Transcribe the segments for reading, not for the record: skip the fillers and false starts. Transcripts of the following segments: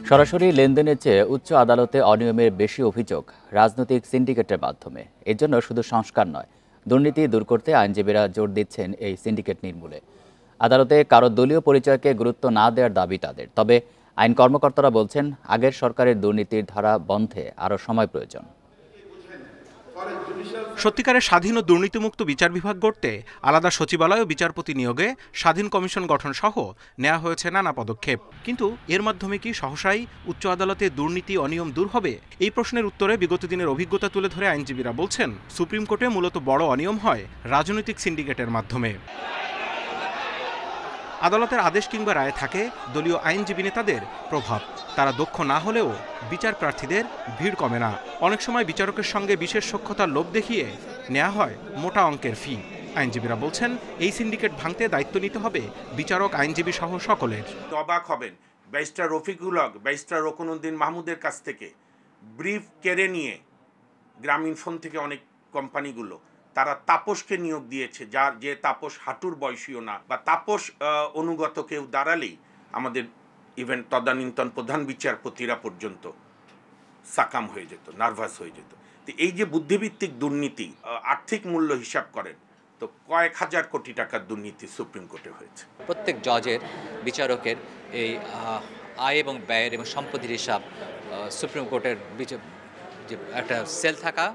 সরাসরি লেনদেনের চেয়ে উচ্চ আদালতে অনিয়মের বেশি অভিযোগ রাজনৈতিক সিন্ডিকেটের মাধ্যমে। এর জন্য শুধু সংস্কার নয়, দুর্নীতি দূর করতে আইনজীবীরা জোর দিচ্ছেন এই সিন্ডিকেট নির্মূলে। আদালতে কারো দলীয় পরিচয়কে গুরুত্ব না দেওয়ার দাবি তাদের। তবে আইন কর্মকর্তারা বলছেন, আগের সরকারের দুর্নীতির ধারা বন্ধে আরও সময় প্রয়োজন। সত্যিকারের স্বাধীন ও দুর্নীতিমুক্ত বিচার বিভাগ গড়তে আলাদা সচিবালয় ও বিচারপতি নিয়োগে স্বাধীন কমিশন গঠন সহ নেওয়া হয়েছে নানা পদক্ষেপ। কিন্তু এর মাধ্যমে কি সহসাই উচ্চ আদালতে দুর্নীতি অনিয়ম দূর হবে? এই প্রশ্নের উত্তরে বিগত দিনের অভিজ্ঞতা তুলে ধরে আইনজীবীরা বলছেন, সুপ্রিম কোর্টে মূলত বড় অনিয়ম হয় রাজনৈতিক সিন্ডিকেটের মাধ্যমে। আদালতের আদেশ কিংবা রায়ে থাকে দলীয় আইনজীবী নেতাদের প্রভাব। তারা দক্ষ না হলেও বিচার প্রার্থীদের ভিড় কমে না। অনেক সময় বিচারকের সঙ্গে বিশেষ সখ্যতার লোভ দেখিয়ে নেওয়া হয় মোটা অঙ্কের ফি। আইনজীবীরা বলছেন, এই সিন্ডিকেট ভাঙতে দায়িত্ব নিতে হবে বিচারক, আইনজীবী সহ সকলের। অবাক হবেন, ব্যারিস্টার রফিকুল হক, ব্যারিস্টার রকুনউদ্দিন মাহমুদের কাছ থেকে ব্রিফ কেড়ে নিয়ে গ্রামীণ ফোন থেকে অনেক কোম্পানিগুলো তারা তাপসকে নিয়োগ দিয়েছে, যার যে তাপস হাঁটুর বয়সীও না, বা তাপস অনুগত কেউ দাঁড়ালেই আমাদের ইভেন তদানীন্তন প্রধান বিচারপতিরা পর্যন্ত সাকাম হয়ে যেত, নার্ভাস হয়ে যেত। তো এই যে বুদ্ধিভিত্তিক দুর্নীতি, আর্থিক মূল্য হিসাব করেন তো কয়েক হাজার কোটি টাকার দুর্নীতি সুপ্রিম কোর্টে হয়েছে। প্রত্যেক জজের, বিচারকের এই আয় এবং ব্যয়ের এবং সম্পত্তির হিসাব সুপ্রিম কোর্টের যে একটা সেল থাকা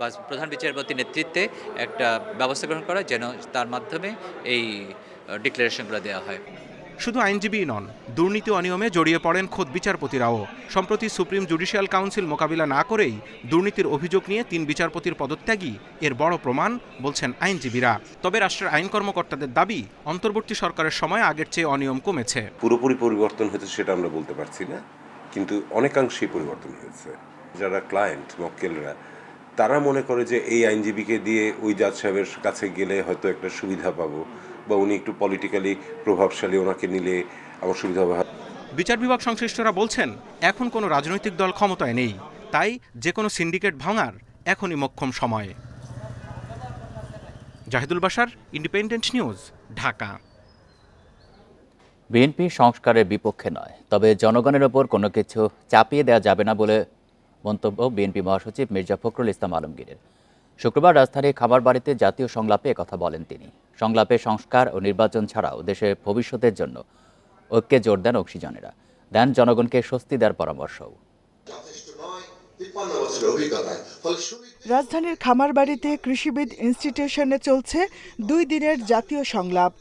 বা প্রধান বিচারপতির নেতৃত্বে একটা ব্যবস্থা গ্রহণ করা, যেন তার মাধ্যমে এই ডিক্লারেশনগুলো দেওয়া হয়। শুধু আইনজীবী নন, দুর্নীতি অনিয়মে জড়িয়ে পড়েন খোদ বিচারপতিরাও। সম্প্রতি সুপ্রিম জুডিশিয়াল কাউন্সিল মোকাবিলা না করেই দুর্নীতির অভিযোগ নিয়ে 3 বিচারপতির পদত্যাগই এর বড় প্রমাণ বলছেন আইনজীবীরা। তবে রাষ্ট্রের আইন কর্মকর্তাদের দাবি, অন্তর্বর্তী সরকারের সময় আগের চেয়ে অনিয়ম কমেছে। পুরোপুরি পরিবর্তন হয়েছে সেটা আমরা বলতে পারছি না, কিন্তু অনেকাংশেই পরিবর্তন হয়েছে। যারা ক্লায়েন্ট, মক্কেলরা, তারা মনে করে যে এই আইনজীবীকে দিয়ে ওই জাজ সাহেবের কাছে গেলে হয়তো একটা সুবিধা পাবো, বা উনি একটু পলিটিক্যালি প্রভাবশালী, ওনাকে নিলে আমার সুবিধা হবে। বিচার বিভাগ সংশ্লিষ্টরা বলছেন, এখন কোনো রাজনৈতিক দল ক্ষমতায় নেই, তাই যে কোনো সিন্ডিকেট ভাঙার এখনই মোক্ষম সময়। Zahidul Bashar, independent news, Dhaka. BNP সংস্কারের বিপক্ষে নয়, তবে জনগণের ওপর কোনো কিছু চাপিয়ে দেওয়া যাবে না বলে মন্তব্য বিএনপি মহাসচিব মির্জা ফখরুল ইসলাম আলমগীরের। শুক্রবার রাজধানীর খামারবাড়িতে জাতীয় সংলাপে কথা বলেন তিনি। সংলাপে সংস্কার ও নির্বাচন ছাড়াও দেশের ভবিষ্যতের জন্য ঐক্যে জোর দেন অংশীজনেরা, দেন জনগণকে স্বস্তি দেওয়ার পরামর্শও। রাজধানীর খামারবাড়িতে কৃষিবিদ ইনস্টিটিউশনে চলছে 2 দিনের জাতীয় সংলাপ।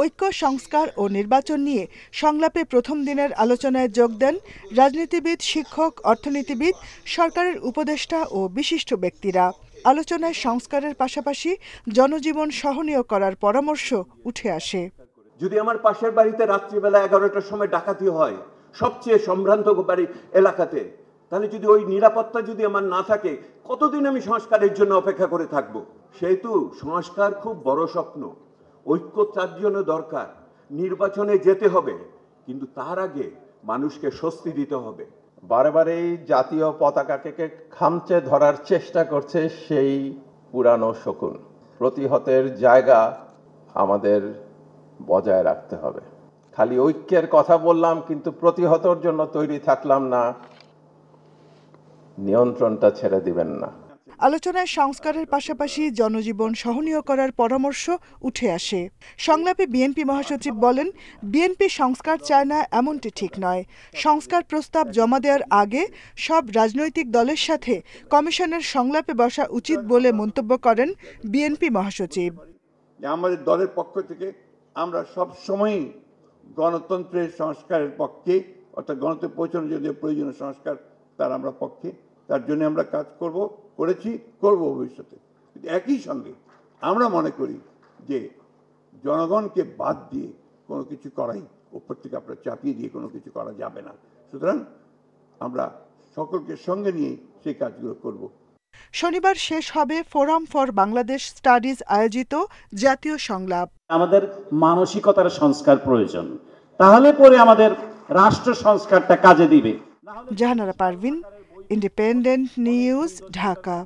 ঐক্য, সংস্কার ও নির্বাচন নিয়ে সংলাপে প্রথম দিনের আলোচনায় যোগ দেন রাজনীতিবিদ, শিক্ষক, অর্থনীতিবিদ, সরকারের উপদেষ্টা ও বিশিষ্ট ব্যক্তিরা। আলোচনায় সংস্কারের পাশাপাশি জনজীবন সহনীয় করার পরামর্শ উঠে আসে। যদি আমার পাশের বাড়িতে রাত্রিবেলা 11টার সময় ডাকাতি হয়, সবচেয়ে সম্ভ্রান্ত বাড়ি এলাকাতে, তাহলে যদি ওই নিরাপত্তা যদি আমার না থাকে, কতদিন আমি সংস্কারের জন্য অপেক্ষা করে থাকব? সেহেতু সংস্কার খুব বড় স্বপ্ন, ঐক্য তার জন্য দরকার। নির্বাচনে যেতে হবে, কিন্তু তার আগে মানুষকে স্বস্তি দিতে হবে। বারে বারে জাতীয় পতাকাকে খামচে ধরার চেষ্টা করছে সেই পুরানো শকুন। প্রতিহতের জায়গা আমাদের বজায় রাখতে হবে। খালি ঐক্যের কথা বললাম, কিন্তু প্রতিহতর জন্য তৈরি থাকলাম না, নিয়ন্ত্রণটা ছেড়ে দিবেন না। আলোচনায় সংস্কারের পাশাপাশি জনজীবন সহনীয় করার পরামর্শ উঠে আসে। সংলাপে বিএনপি মহাসচিব বলেন, বিএনপি সংস্কার চায় না এমনটি ঠিক নয়। সংস্কার প্রস্তাব জমা দেওয়ার আগে সব রাজনৈতিক দলের সাথে কমিশনের সংলাপে বসা উচিত বলে মন্তব্য করেন বিএনপি মহাসচিব। আমাদের দলের পক্ষ থেকে আমরা সব সময়ই গণতন্ত্রের সংস্কারের পক্ষে, অর্থাৎ গণতন্ত্র পৌঁছানোর জন্য প্রয়োজনীয় সংস্কার তার আমরা পক্ষে, তার জন্য আমরা কাজ করেছি, করব ভবিষ্যতে। একই সঙ্গে আমরা মনে করি যে জনগণকে বাদ দিয়ে কোনো কিছু করাই, উপর থেকে আপনারা চাপিয়ে দিয়ে কোনো কিছু করা যাবে না। সুতরাং আমরা সকলকে সঙ্গে নিয়ে সেই কাজগুলো করব। শনিবার শেষ হবে ফোরাম ফর বাংলাদেশ স্টাডিজ আয়োজিত জাতীয় সংলাপ। আমাদের মানসিকতার সংস্কার প্রয়োজন, তাহলে পরে আমাদের রাষ্ট্র সংস্কারটা কাজে দিবে। Jahanara Parvin, independent news, Dhaka.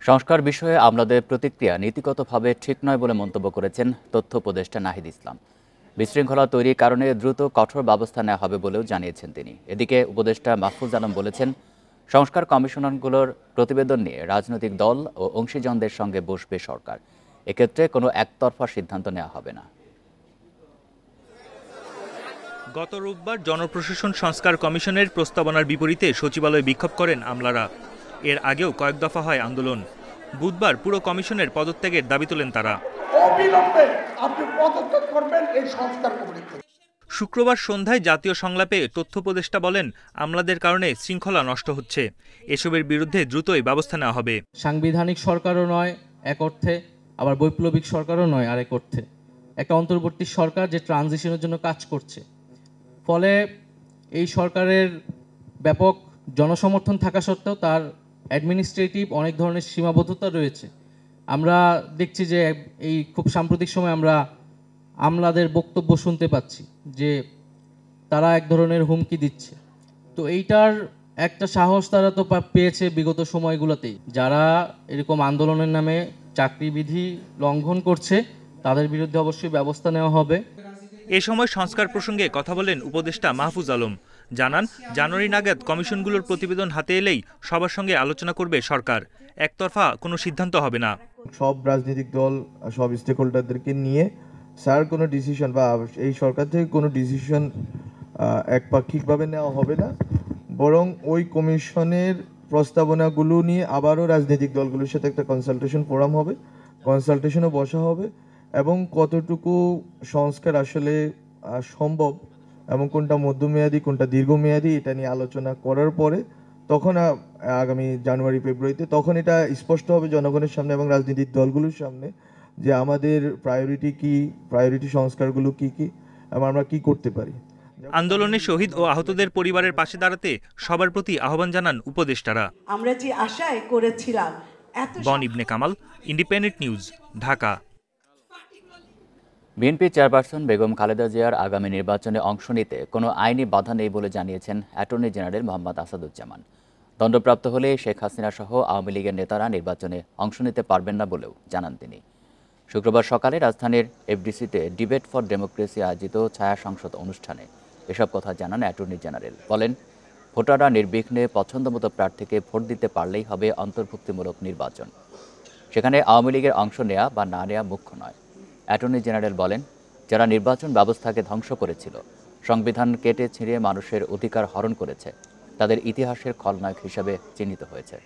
সংস্কার বিষয়ে আমলাদের প্রতিক্রিয়া নীতিগতভাবে ঠিক নয় বলে মন্তব্য করেছেন তথ্য উপদেষ্টা নাহিদ ইসলাম। বিশৃঙ্খলা তৈরির কারণে দ্রুত কঠোর ব্যবস্থা নেওয়া হবে বলেও জানিয়েছেন তিনি। এদিকে উপদেষ্টা মাহফুজ আলম বলেছেন, সংস্কার কমিশনগুলোর প্রতিবেদন নিয়ে রাজনৈতিক দল ও অংশীজনদের সঙ্গে বসবে সরকার। এক্ষেত্রে কোনো একতরফা সিদ্ধান্ত নেওয়া হবে না। গত রোববার জনপ্রশাসন সংস্কার কমিশনের প্রস্তাবনার বিপরীতে সচিবালয়ে বিক্ষোভ করেন আমলারা। এর আগেও কয়েক দফা হয় আন্দোলন। বুধবার পুরো কমিশনের পদত্যাগের দাবি তোলেন তারা। অবিলম্বে আপনি পদত্যাগ করবেন এই সংস্কার কমিটি থেকে। শুক্রবার সন্ধ্যায় জাতীয় সংলাপে তথ্য উপদেষ্টা বলেন, আমলাদের কারণে শৃঙ্খলা নষ্ট হচ্ছে, এসবের বিরুদ্ধে দ্রুতই ব্যবস্থা নেওয়া হবে। সাংবিধানিক সরকারও নয় এক অর্থে, আবার বৈপ্লবিক সরকারও নয় আরেক অর্থে। একটা অন্তর্বর্তী সরকার যে ট্রানজিশনের জন্য কাজ করছে, ফলে এই সরকারের ব্যাপক জনসমর্থন থাকা সত্ত্বেও তার অ্যাডমিনিস্ট্রেটিভ অনেক ধরনের সীমাবদ্ধতা রয়েছে। আমরা দেখছি যে এই খুব সাম্প্রতিক সময় আমরা আমলাদের বক্তব্য শুনতে পাচ্ছি যে তারা এক ধরনের হুমকি দিচ্ছে। তো এইটার একটা সাহস তারা তো পেয়েছে বিগত সময়গুলোতেই। যারা এরকম আন্দোলনের নামে চাকরিবিধি লঙ্ঘন করছে তাদের বিরুদ্ধে অবশ্যই ব্যবস্থা নেওয়া হবে। এ সময় সংস্কার প্রসঙ্গে কথা বলেন উপদেষ্টা মাহফুজ আলম। জানান, জানুয়ারি নাগাদ কমিশনগুলোর প্রতিবেদন হাতে এলেই সবার সঙ্গে আলোচনা করবে সরকার। একতরফা কোনো সিদ্ধান্ত হবে না। সব রাজনৈতিক দল, সব স্টেক হোল্ডারদেরকে নিয়ে স্যার কোনো ডিসিশন বা এই সরকার থেকে কোনো ডিসিশন একপাক্ষিকভাবে নেওয়া হবে না, বরং ওই কমিশনের প্রস্তাবনাগুলো নিয়ে আবারও রাজনৈতিক দলগুলোর সাথে একটা কনসালটেশন ফোরাম হবে, কনসালটেশনও বসা হবে এবং কতটুকু সংস্কার আসলে সম্ভব এবং কোনটা মধ্যমেয়াদী কোনটা দীর্ঘমেয়াদী এটা নিয়ে আলোচনা করার পরে তখন আগামী জানুয়ারি ফেব্রুয়ারিতে তখন এটা স্পষ্ট হবে জনগণের সামনে এবং রাজনৈতিক দলগুলোর সামনে যে আমাদের প্রায়োরিটি সংস্কারগুলো কি এবং আমরা কি করতে পারি। আন্দোলনে শহীদ ও আহতদের পরিবারের পাশে দাঁড়াতে সবার প্রতি আহ্বান জানান উপদেষ্টারা। আমরা যে আশায় করেছিলাম। Bon Ibne Kamal, Independent news, Dhaka. BNP chairperson Begum Khaleda জিয়ার আগামী নির্বাচনে অংশ নিতে কোনো আইনি বাধা নেই বলে জানিয়েছেন অ্যাটর্নি জেনারেল মোহাম্মদ আসাদুজ্জামান। দণ্ডপ্রাপ্ত হলে শেখ হাসিনা সহ আওয়ামী লীগের নেতারা নির্বাচনে অংশ নিতে পারবেন না বলেও জানান তিনি। শুক্রবার সকালে রাজধানীর এফডিসিতে ডিবেট ফর ডেমোক্রেসি আয়োজিত ছায়া সংসদ অনুষ্ঠানে এসব কথা জানান অ্যাটর্নি জেনারেল। বলেন, ভোটাররা নির্বিঘ্নে পছন্দমতো প্রার্থীকে ভোট দিতে পারলেই হবে অন্তর্ভুক্তিমূলক নির্বাচন। সেখানে আওয়ামী লীগের অংশ নেওয়া বা না নেওয়া মুখ্য নয়। অ্যাটর্নি জেনারেল বলেন, যারা নির্বাচন ব্যবস্থাকে ধ্বংস করেছিল, সংবিধান কেটে ছিঁড়ে মানুষের অধিকার হরণ করেছে, তাদের ইতিহাসের খলনায়ক হিসেবে চিহ্নিত হয়েছে।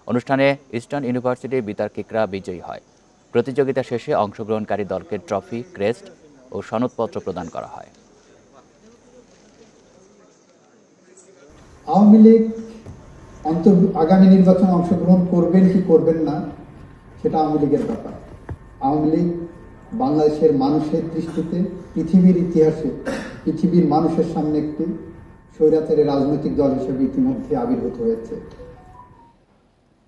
অনুষ্ঠানে ইস্টার্ন ইউনিভার্সিটির বিতার্কিকরা বিজয়ী হয়। প্রতিযোগিতা শেষে অংশগ্রহণকারী দলকে ট্রফি, ক্রেস্ট ও সনদপত্র প্রদান করা হয়। আওয়ামী লীগ আগামী নির্বাচনে অংশগ্রহণ করবেন কি করবেন না সেটা আওয়ামী লীগের ব্যাপার। আওয়ামী লীগ বাংলাদেশের মানুষের দৃষ্টিতে, পৃথিবীর ইতিহাসে, পৃথিবীর মানুষের সামনে একটি স্বৈরাচারী রাজনৈতিক দল হিসেবে ইতিমধ্যে আবির্ভূত হয়েছে।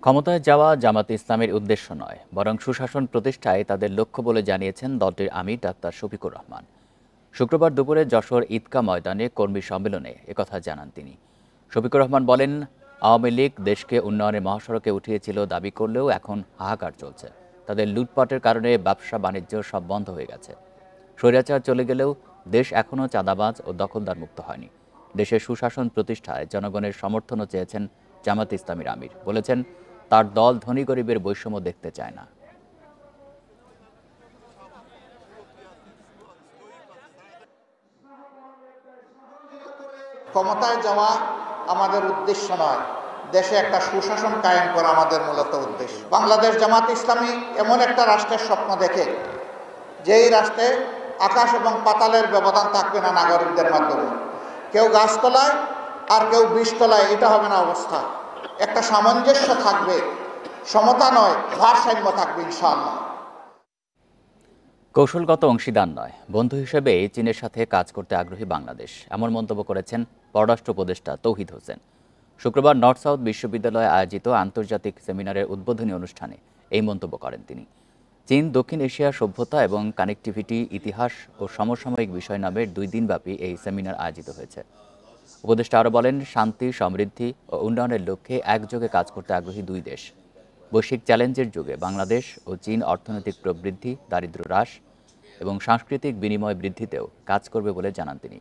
ক্ষমতায় যাওয়া জামাতে ইসলামের উদ্দেশ্য নয়, বরং সুশাসন প্রতিষ্ঠায় তাদের লক্ষ্য বলে জানিয়েছেন দলটির আমির ডাক্তার শফিকুর রহমান। শুক্রবার দুপুরে যশোর ঈদগাহ ময়দানে কর্মী সম্মেলনে একথা জানান তিনি। শফিকুর রহমান বলেন, আওয়ামী লীগ দেশকে উন্নয়নের মহাসড়কে উঠিয়েছিল দাবি করলেও এখন হাহাকার চলছে। তাদের লুটপাটের কারণে ব্যবসা বাণিজ্য সব বন্ধ হয়ে গেছে। স্বৈরাচার চলে গেলেও দেশ এখনও চাঁদাবাজ ও দখলদার মুক্ত হয়নি। দেশের সুশাসন প্রতিষ্ঠায় জনগণের সমর্থনও চেয়েছেন জামাতে ইসলামীর আমির। বলেছেন, তার দল ধনী গরিবের বৈষম্য দেখতে চায় না। ক্ষমতায় যাওয়া আমাদের উদ্দেশ্য নয়, দেশে একটা সুশাসন কায়েম করা আমাদের মূলত উদ্দেশ্য। বাংলাদেশ জামাত ইসলামী এমন একটা রাষ্ট্রের স্বপ্ন দেখে যেই রাষ্ট্রে আকাশ এবং পাতালের ব্যবধান থাকবে না নাগরিকদের মাধ্যমে। কেউ গাছতলায় আর কেউ বিষতলায়, এটা হবে না অবস্থা। একটা সামঞ্জস্য থাকবে, সমতা নয়, ভারসাম্য থাকবে ইনশাআল্লাহ। কৌশলগত অংশীদার নয়, বন্ধু হিসেবে চীনের সাথে কাজ করতে আগ্রহী বাংলাদেশ, এমন মন্তব্য করেছেন পররাষ্ট্র উপদেষ্টা তৌহিদ হোসেন। শুক্রবার নর্থ সাউথ বিশ্ববিদ্যালয়ে আয়োজিত আন্তর্জাতিক সেমিনারের উদ্বোধনী অনুষ্ঠানে এই মন্তব্য করেন তিনি। চীন দক্ষিণ এশিয়ার সভ্যতা এবং কানেক্টিভিটি, ইতিহাস ও সমসাময়িক বিষয় নামের 2 দিনব্যাপী এই সেমিনার আয়োজিত হয়েছে। উপদেষ্টা আরও বলেন, শান্তি, সমৃদ্ধি ও উন্নয়নের লক্ষ্যে একযোগে কাজ করতে আগ্রহী 2 দেশ। বৈশ্বিক চ্যালেঞ্জের যুগে বাংলাদেশ ও চীন অর্থনৈতিক প্রবৃদ্ধি, দারিদ্র্য হ্রাস এবং সাংস্কৃতিক বিনিময় বৃদ্ধিতেও কাজ করবে বলে জানান তিনি।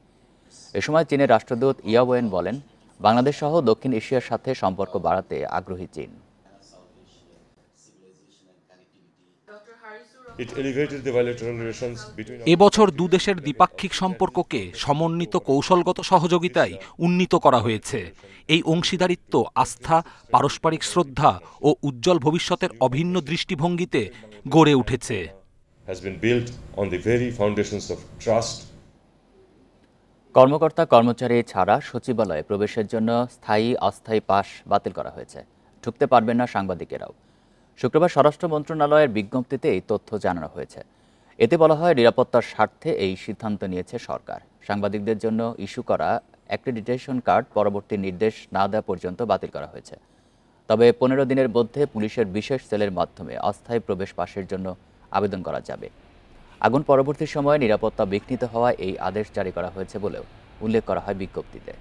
এ সময় চীনের রাষ্ট্রদূত ইয়া ওয়েন বলেন, বাংলাদেশ সহ দক্ষিণ এশিয়ার সাথে সম্পর্ক বাড়াতে আগ্রহী চীন। এবছর দুদেশের দ্বিপাক্ষিক সম্পর্ককে সমন্বিত কৌশলগত সহযোগিতায় উন্নীত করা হয়েছে। এই অংশীদারিত্ব আস্থা, পারস্পরিক শ্রদ্ধা ও উজ্জ্বল ভবিষ্যতের অভিন্ন দৃষ্টিভঙ্গিতে গড়ে উঠেছে। কর্মকর্তা কর্মচারী ছাড়া সচিবালয়ে প্রবেশের জন্য স্থায়ী অস্থায়ী পাস বাতিল করা হয়েছে। ঢুকতে পারবেন না সাংবাদিকেরাও। শুক্রবার স্বরাষ্ট্র মন্ত্রণালয়ের বিজ্ঞপ্তিতে এই তথ্য জানানো হয়েছে। এতে বলা হয়, নিরাপত্তার স্বার্থে এই সিদ্ধান্ত নিয়েছে সরকার। সাংবাদিকদের জন্য ইস্যু করা অ্যাক্রেডিটেশন কার্ড পরবর্তী নির্দেশ না দেওয়া পর্যন্ত বাতিল করা হয়েছে। তবে 15 দিনের মধ্যে পুলিশের বিশেষ সেলের মাধ্যমে অস্থায়ী প্রবেশ পাসের জন্য আবেদন করা যাবে। আগুন পরবর্তী সময়ে নিরাপত্তা বিঘ্নিত হওয়ায় এই আদেশ জারি করা হয়েছে বলেও উল্লেখ করা হয় বিজ্ঞপ্তিতে।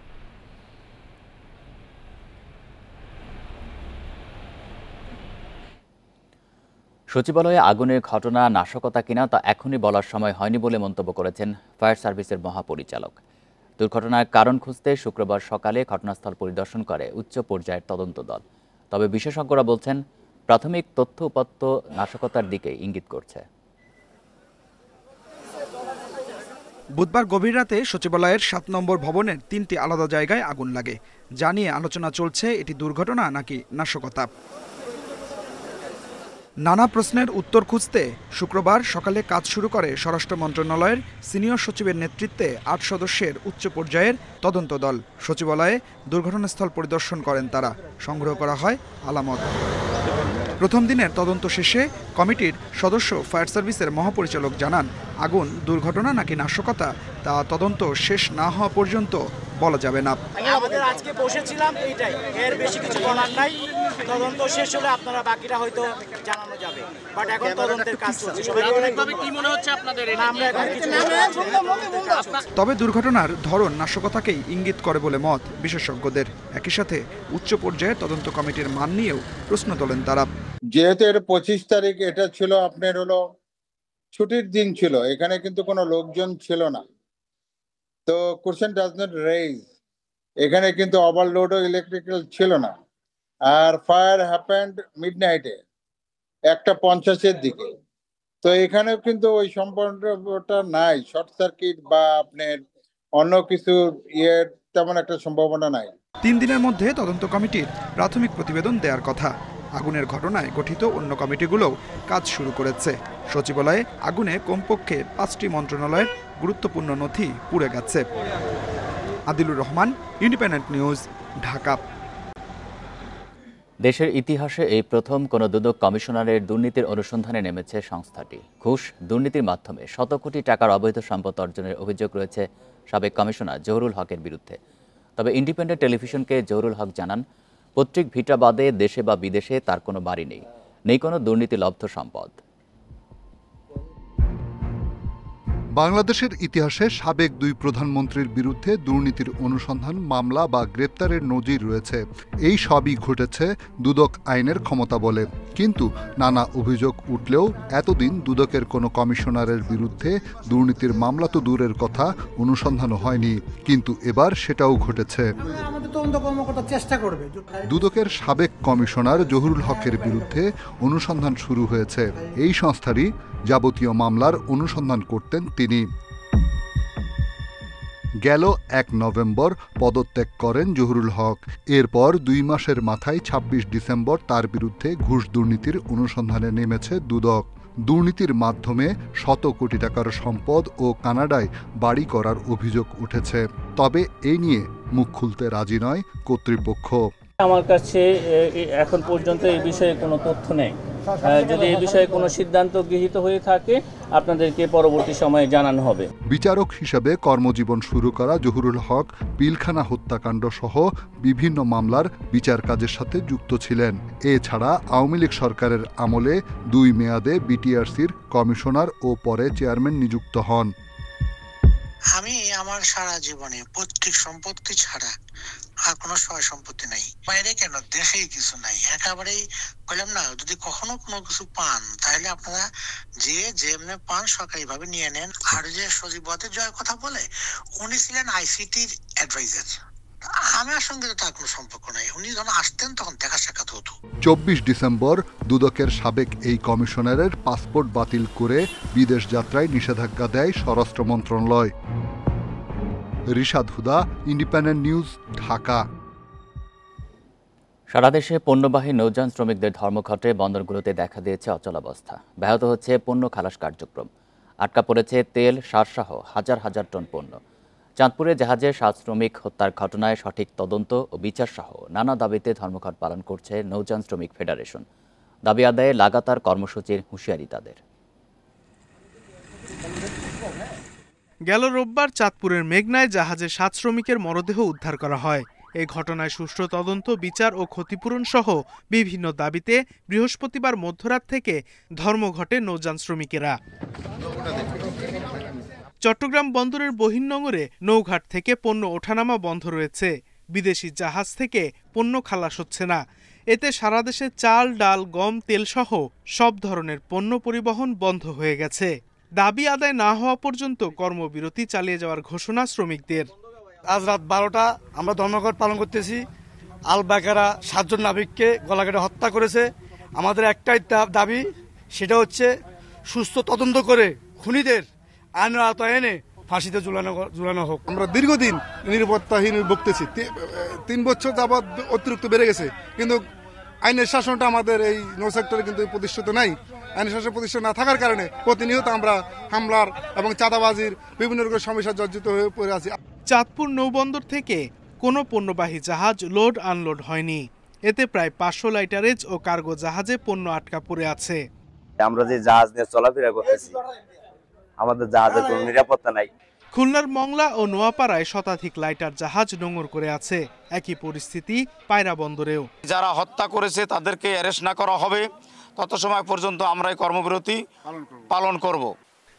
সচিবালয়ে আগুনের ঘটনা নাশকতা কিনা তা এখনই বলার সময় হয়নি বলে মন্তব্য করেছেন ফায়ার সার্ভিসের মহাপরিচালক। দুর্ঘটনার কারণ খুঁজতে শুক্রবার সকালে ঘটনাস্থল পরিদর্শন করে উচ্চ পর্যায়ের তদন্ত দল। তবে বিশেষজ্ঞরা বলছেন, প্রাথমিক তথ্য উপাত্ত নাশকতার দিকে ইঙ্গিত করছে। বুধবার গভীর রাতে সচিবালয়ের 7 নম্বর ভবনের 3টি আলাদা জায়গায় আগুন লাগে। যা নিয়ে আলোচনা চলছে এটি দুর্ঘটনা নাকি নাশকতা। নানা প্রশ্নের উত্তর খুঁজতে শুক্রবার সকালে কাজ শুরু করে স্বরাষ্ট্র মন্ত্রণালয়ের সিনিয়র সচিবের নেতৃত্বে 8 সদস্যের উচ্চ পর্যায়ের তদন্ত দল। সচিবালয়ে দুর্ঘটনাস্থল পরিদর্শন করেন তারা। সংগ্রহ করা হয় আলামত। প্রথম দিনের তদন্ত শেষে কমিটির সদস্য ফায়ার সার্ভিসের মহাপরিচালক জানান, আগুন দুর্ঘটনা নাকি নাশকতা তা তদন্ত শেষ না হওয়া পর্যন্ত বলা যাবে না। আমাদের আজকে বসেছিলাম এইটাই, এর বেশি কিছু বলার নাই। তদন্ত শেষ হলে আপনারা বাকিটা হয়তো জানানো যাবে, বাট এখন তদন্তের কাজ চলছে। কি মনে হচ্ছে আপনাদের? তবে দুর্ঘটনার ধরন নাশকতাকেই ইঙ্গিত করে বলে মত বিশেষজ্ঞদের। একই সাথে উচ্চ পর্যায়ের তদন্ত কমিটির মান নিয়েও প্রশ্ন তোলেন তারা। যেহেতু এটা 25 তারিখ, এটা ছিল আপনার হলো ছুটির দিন ছিল, এখানে কিন্তু কোনো লোকজন ছিল না, তো কোশ্চেন ডাজ নট রেইজ। এখানে কিন্তু ওভারলোডও ইলেকট্রিক্যাল ছিল না। আর ফায়ার হ্যাপেন্ড মিডনাইটে 1:50-এর দিকে, তো এখানেও কিন্তু ওই সম্পর্কটা নাই, শর্ট সার্কিট বা আপনার অন্য কিছু তেমন একটা সম্ভাবনা নাই। 3 দিনের মধ্যে তদন্ত কমিটির প্রাথমিক প্রতিবেদন দেওয়ার কথা। আগুনের ঘটনায় গঠিত অন্য কমিটিগুলোও কাজ শুরু করেছে। সচিবালয়ে আগুনে কমপক্ষে 5টি মন্ত্রণালয়ের গুরুত্বপূর্ণ নথি পুড়ে গেছে। Adilur Rahman, independent news, Dhaka. দেশের ইতিহাসে এই প্রথম কোনো দুদক কমিশনারের দুর্নীতির অনুসন্ধানে নেমেছে সংস্থাটি। ঘুষ দুর্নীতির মাধ্যমে শত কোটি টাকার অবৈধ সম্পদ অর্জনের অভিযোগ রয়েছে সাবেক কমিশনার জহুরুল হকের বিরুদ্ধে। তবে ইন্ডিপেন্ডেন্ট টেলিভিশনকে জহুরুল হক জানান, পৈতৃক ভিটা বাদে দেশে বা বিদেশে তার কোনো বাড়ি নেই কোনো দুর্নীতিলব্ধ সম্পদ। বাংলাদেশের ইতিহাসে সাবেক 2 প্রধানমন্ত্রীর বিরুদ্ধে দুর্নীতির অনুসন্ধান, মামলা বা গ্রেপ্তারের নজির রয়েছে। এই সবই ঘটেছে দুদক আইনের ক্ষমতা বলে। কিন্তু নানা অভিযোগ উঠলেও এতদিন দুদকের কোনো কমিশনারের বিরুদ্ধে দুর্নীতির মামলা তো দূরের কথা, অনুসন্ধানও হয়নি। কিন্তু এবার সেটাও ঘটেছে। দুদকের সাবেক কমিশনার জহুরুল হকের বিরুদ্ধে অনুসন্ধান শুরু হয়েছে। এই সংস্থারই যাবতীয় মামলার অনুসন্ধান করতেন তিনি। গেল 1 নভেম্বর পদত্যাগ করেন জহুরুল হক। এরপর 2 মাসের মাথায় 26 ডিসেম্বর তার বিরুদ্ধে ঘুষ দুর্নীতির অনুসন্ধানে নেমেছে দুদক। দুর্নীতির মাধ্যমে শত কোটি টাকার সম্পদ ও কানাডায় বাড়ি করার অভিযোগ উঠেছে। তবে এই নিয়ে মুখ খুলতে রাজি নয় কর্তৃপক্ষ। আমার কাছে এখন পর্যন্ত এই বিষয়ে কোনো তথ্য নেই। যদি এই বিষয়ে কোনো সিদ্ধান্ত গৃহীত হয়ে থাকে আপনাদেরকে পরবর্তী সময়ে জানানো হবে। বিচারক হিসেবে কর্মজীবন শুরু করা জহুরুল হক পিলখানা হত্যাকাণ্ড সহ বিভিন্ন মামলার বিচার কাজের সাথে যুক্ত ছিলেন। এছাড়া আওয়ামী লীগ সরকারের আমলে 2 মেয়াদে বিটিআরসির কমিশনার ও পরে চেয়ারম্যান নিযুক্ত হন। আমি আমার সারা জীবনে পৈতৃক সম্পত্তি ছাড়া আর কোনো সয় সম্পত্তি নাই। বাইরে কেন, দেশেই কিছু নাই। একেবারেই বললাম না, যদি কখনো কোনো কিছু পান তাহলে আপনারা যেমনি পান সরকারিভাবে নিয়ে নেন। আর যে সজীব ওয়াজেদ জয়ের কথা বলে, উনি ছিলেন আইসিটির অ্যাডভাইজার। আমার সঙ্গে তো তার কোনো সম্পর্ক নাই। উনি যখন আসতেন তখন দেখা সাক্ষাৎ হতো। 24 ডিসেম্বর দুদকের সাবেক এই কমিশনারের পাসপোর্ট বাতিল করে বিদেশ যাত্রায় নিষেধাজ্ঞা দেয় স্বরাষ্ট্র মন্ত্রণালয়। রিশাদ হুদা, ইন্ডিপেন্ডেন্ট নিউজ, ঢাকা। সারা দেশে পণ্যবাহী নৌযান শ্রমিকদের ধর্মঘটে বন্দরগুলোতে দেখা দিয়েছে অচলাবস্থা। ব্যাহত হচ্ছে পণ্য খালাস কার্যক্রম। আটকা পড়েছে তেল, সারসহ হাজার হাজার টন পণ্য। চাঁদপুরে জাহাজে 7 শ্রমিক হত্যার ঘটনায় সঠিক তদন্ত ও বিচার সহ নানা দাবিতে ধর্মঘট পালন করছে নৌযান শ্রমিক ফেডারেশন। দাবি আদায়ে লাগাতার কর্মসূচির হুঁশিয়ারি তাদের। গেল রোববার চাঁদপুরের মেঘনায় জাহাজে 7 শ্রমিকের মরদেহ উদ্ধার করা হয়। এই ঘটনায় সুষ্ঠু তদন্ত, বিচার ও ক্ষতিপূরণ সহ বিভিন্ন দাবিতে বৃহস্পতিবার মধ্যরাত থেকে ধর্মঘটে নৌযান শ্রমিকেরা। চট্টগ্রাম বন্দরের বহির্নোঙরে নৌঘাট থেকে পণ্য ওঠানামা বন্ধ রয়েছে। বিদেশি জাহাজ থেকে পণ্য খালাস হচ্ছে না। এতে সারা দেশে চাল, ডাল, গম, তেল সহ সব ধরনের পণ্য পরিবহন বন্ধ হয়ে গেছে। দাবি আদায় না হওয়া পর্যন্ত কর্মবিরতি চালিয়ে যাওয়ার ঘোষণা শ্রমিকদের। আজ রাত 12টা আমরা ধর্মঘট পালন করতেছি। আল বাকেরা 7 জন নাবিককে গলা কেটে হত্যা করেছে। আমাদের একটাই দাবি, সেটা হচ্ছে সুস্থ তদন্ত করে খুনিদের আইনের আওতায় এনে ফাঁসিতে ঝুলানো হোক। আমরা দীর্ঘদিন নিরাপত্তাহীন ভুগতেছি। 3 বছর যাবৎ অতিরিক্ত বেড়ে গেছে, কিন্তু আইনের শাসনটা আমাদের এই নৌ সেক্টরে কিন্তু প্রতিষ্ঠিত নাই। আইনের শাসন প্রতিষ্ঠা না থাকার কারণে প্রতিনিয়ত আমরা হামলার এবং চাঁদাবাজির বিভিন্ন রকমের সমস্যা জর্জরিত হয়ে পড়ে আছি। চাঁদপুর নৌবন্দর থেকে কোনো পণ্যবাহী জাহাজ লোড আনলোড হয়নি। এতে প্রায় 500 লাইটারেজ ও কার্গো জাহাজে পণ্য আটকা পড়ে আছে। আমরা যে জাহাজ নিয়ে চলাফেরা করতেছি, আমাদের জাহাজের কোনো নিরাপত্তা নাই। খুলনার মংলা ও নোয়াপাড়ায় শতাধিক লাইটার জাহাজ নোঙর করে আছে। একই পরিস্থিতি পায়রা বন্দরেও। যারা হত্যা করেছে তাদেরকে অ্যারেস্ট না করা হবে তত সময় পর্যন্ত আমরা এই কর্মবিরতি পালন করব।